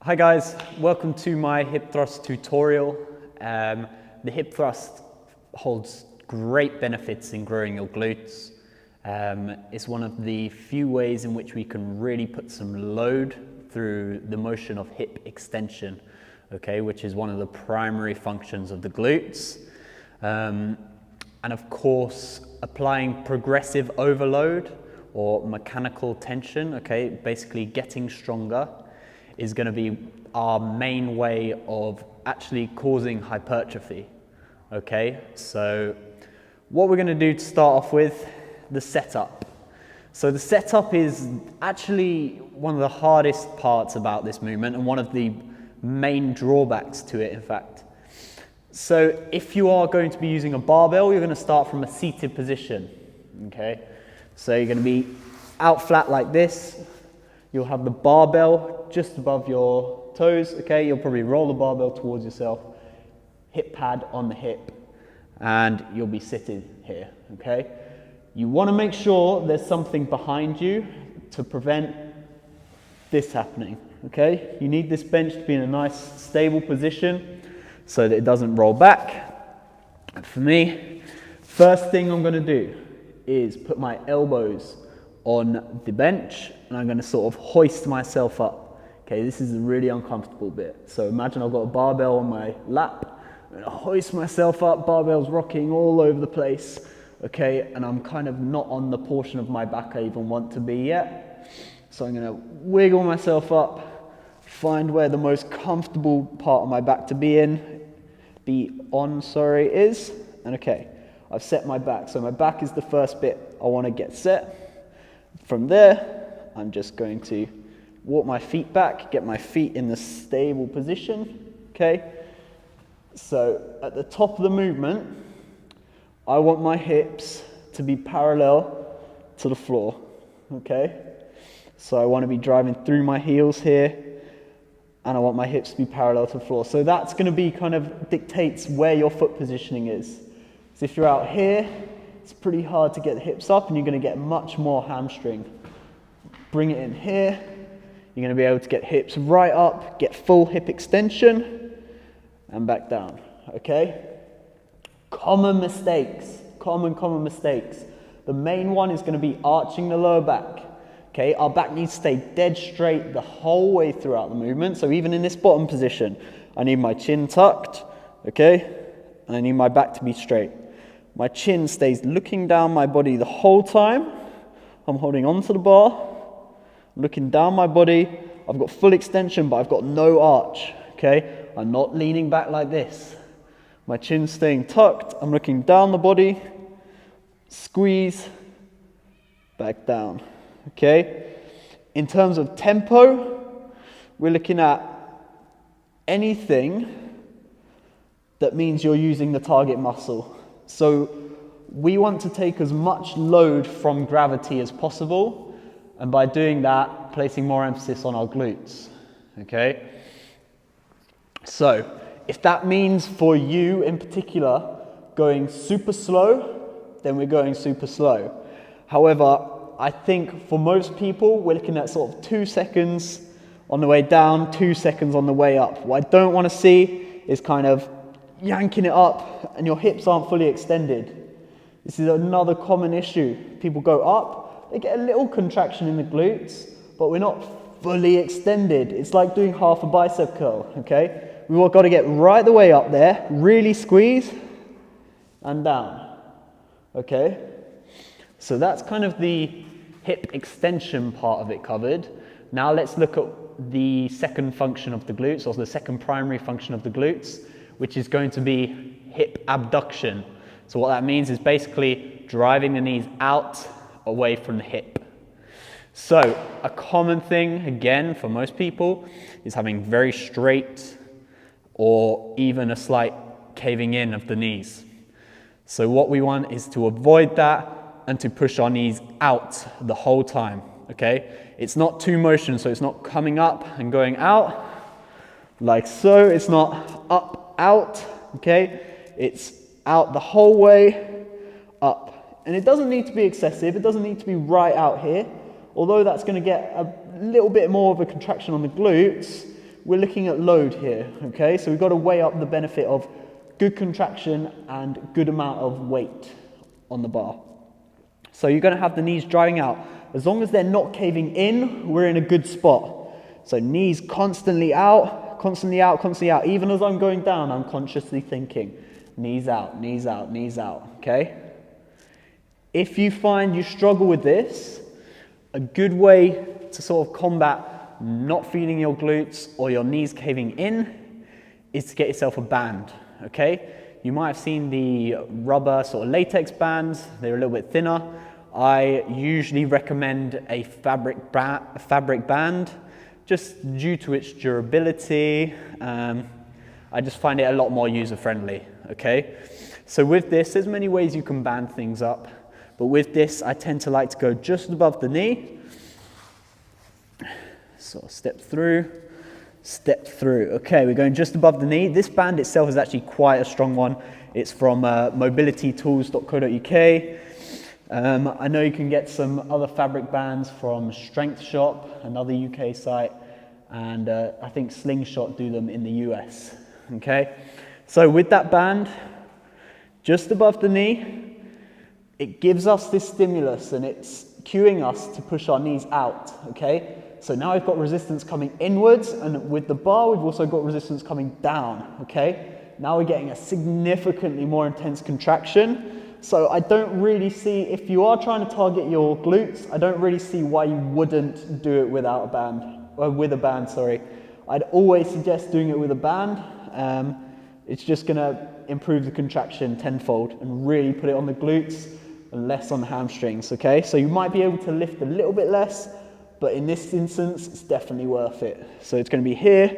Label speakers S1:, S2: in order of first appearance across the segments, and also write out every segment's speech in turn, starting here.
S1: Hi guys, welcome to my hip thrust tutorial. The hip thrust holds great benefits in growing your glutes. It's one of the few ways in which we can really put some load through the motion of hip extension, okay, which is one of the primary functions of the glutes. And of course, applying progressive overload or mechanical tension, okay, basically getting stronger, is going to be our main way of actually causing hypertrophy, okay? So what we're going to do to start off with, the setup. So the setup is actually one of the hardest parts about this movement and one of the main drawbacks to it, in fact. So if you are going to be using a barbell, you're going to start from a seated position, okay? So you're going to be out flat like this. You'll have the barbell just above your toes, okay? You'll probably roll the barbell towards yourself, hip pad on the hip, and you'll be seated here, okay? You want to make sure there's something behind you to prevent this happening, okay? You need this bench to be in a nice, stable position so that it doesn't roll back. And for me, first thing I'm going to do is put my elbows on the bench, and I'm going to sort of hoist myself up. Okay, this is a really uncomfortable bit. So imagine I've got a barbell on my lap, I'm going to hoist myself up, barbell's rocking all over the place, okay, and I'm kind of not on the portion of my back I even want to be yet. So I'm going to wiggle myself up, find where the most comfortable part of my back to be in, is, and okay, I've set my back. So my back is the first bit I want to get set. From there, I'm just going to walk my feet back, get my feet in the stable position, okay? So at the top of the movement, I want my hips to be parallel to the floor, okay? So I want to be driving through my heels here, and I want my hips to be parallel to the floor. So that's going to be kind of dictates where your foot positioning is. So if you're out here, it's pretty hard to get the hips up and you're going to get much more hamstring. Bring it in here, you're going to be able to get hips right up, get full hip extension, and back down, okay? Common mistakes. The main one is going to be arching the lower back, okay? Our back needs to stay dead straight the whole way throughout the movement. So even in this bottom position, I need my chin tucked, okay? And I need my back to be straight. My chin stays looking down my body the whole time. I'm holding onto the bar, looking down my body. I've got full extension, but I've got no arch, okay? I'm not leaning back like this. My chin's staying tucked. I'm looking down the body, squeeze, back down, okay? In terms of tempo, we're looking at anything that means you're using the target muscle. So we want to take as much load from gravity as possible, and by doing that, placing more emphasis on our glutes, okay? So if that means for you in particular going super slow, then we're going super slow. However, I think for most people, we're looking at sort of 2 seconds on the way down, 2 seconds on the way up. What I don't want to see is kind of yanking it up and your hips aren't fully extended. This is another common issue. People go up, they get a little contraction in the glutes, but we're not fully extended. It's like doing half a bicep curl, okay? We've all got to get right the way up there, really squeeze, and down, okay? So that's kind of the hip extension part of it covered. Now let's look at the second function of the glutes, or the second primary function of the glutes, which is going to be hip abduction. So what that means is basically driving the knees out away from the hip. So a common thing, again, for most people is having very straight or even a slight caving in of the knees. So what we want is to avoid that and to push our knees out the whole time, okay? It's not two motion, so it's not coming up and going out like so. It's not up, out, okay? It's out the whole way, up. And it doesn't need to be excessive. It doesn't need to be right out here. Although that's going to get a little bit more of a contraction on the glutes, we're looking at load here, okay? So we've got to weigh up the benefit of good contraction and good amount of weight on the bar. So you're going to have the knees driving out. As long as they're not caving in, we're in a good spot. So knees constantly out, constantly out, constantly out. Even as I'm going down, I'm consciously thinking, knees out, knees out, knees out, okay? If you find you struggle with this, a good way to sort of combat not feeling your glutes or your knees caving in is to get yourself a band, okay? You might have seen the rubber sort of latex bands. They're a little bit thinner. I usually recommend a fabric band just due to its durability. I just find it a lot more user-friendly, okay? So with this, there's many ways you can band things up, but with this, I tend to like to go just above the knee. Sort of step through. Okay, we're going just above the knee. This band itself is actually quite a strong one. It's from mobilitytools.co.uk. I know you can get some other fabric bands from Strength Shop, another UK site, and I think Slingshot do them in the US, okay? So with that band, just above the knee, it gives us this stimulus and it's cueing us to push our knees out, okay? So now we've got resistance coming inwards, and with the bar, we've also got resistance coming down, okay? Now we're getting a significantly more intense contraction. So I don't really see, if you are trying to target your glutes, I don't really see why you wouldn't do it without a band, or with a band, sorry. I'd always suggest doing it with a band. It's just gonna improve the contraction tenfold and really put it on the glutes and less on the hamstrings, okay? So you might be able to lift a little bit less, but in this instance, it's definitely worth it. So it's going to be here,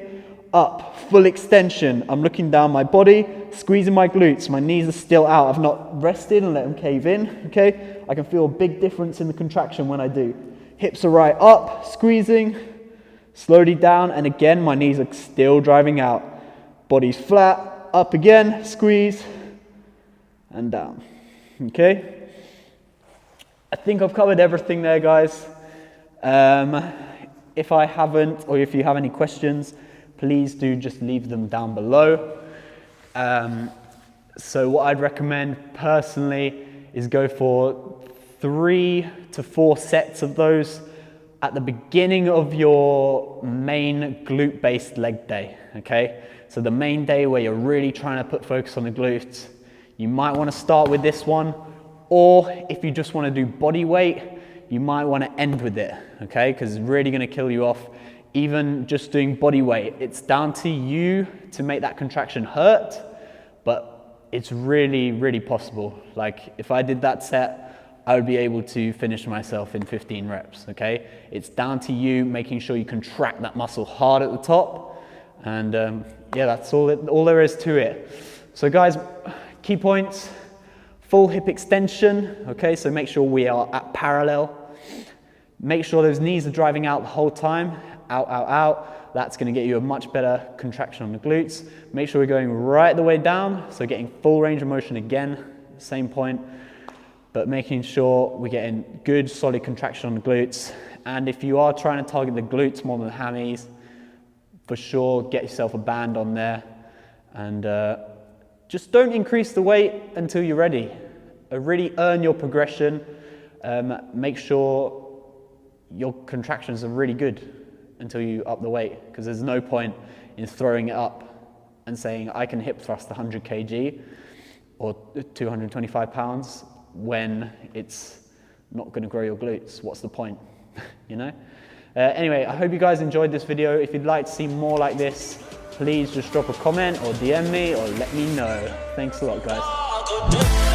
S1: up, full extension. I'm looking down my body, squeezing my glutes. My knees are still out. I've not rested and let them cave in, okay? I can feel a big difference in the contraction when I do. Hips are right up, squeezing, slowly down, and again, my knees are still driving out. Body's flat, up again, squeeze, and down, okay? I think I've covered everything there, guys. If I haven't, or if you have any questions, please do just leave them down below. So what I'd recommend personally is go for 3 to 4 sets of those at the beginning of your main glute-based leg day, okay? So the main day where you're really trying to put focus on the glutes, you might want to start with this one, or if you just want to do body weight, you might want to end with it, okay? Because it's really going to kill you off. Even just doing body weight, it's down to you to make that contraction hurt, but it's really, really possible. Like if I did that set, I would be able to finish myself in 15 reps, okay? It's down to you making sure you contract that muscle hard at the top. And yeah, that's all there is to it. So guys, key points, full hip extension, okay? So make sure we are at parallel. Make sure those knees are driving out the whole time, out, out, out. That's gonna get you a much better contraction on the glutes. Make sure we're going right the way down, so getting full range of motion again, same point, but making sure we're getting good, solid contraction on the glutes. And if you are trying to target the glutes more than the hammies, for sure, get yourself a band on there. And just don't increase the weight until you're ready. Really earn your progression. Make sure your contractions are really good until you up the weight, because there's no point in throwing it up and saying I can hip thrust 100 kg or 225 pounds when it's not going to grow your glutes. What's the point? You know? Anyway, I hope you guys enjoyed this video. If you'd like to see more like this, please just drop a comment or DM me or let me know. Thanks a lot, guys.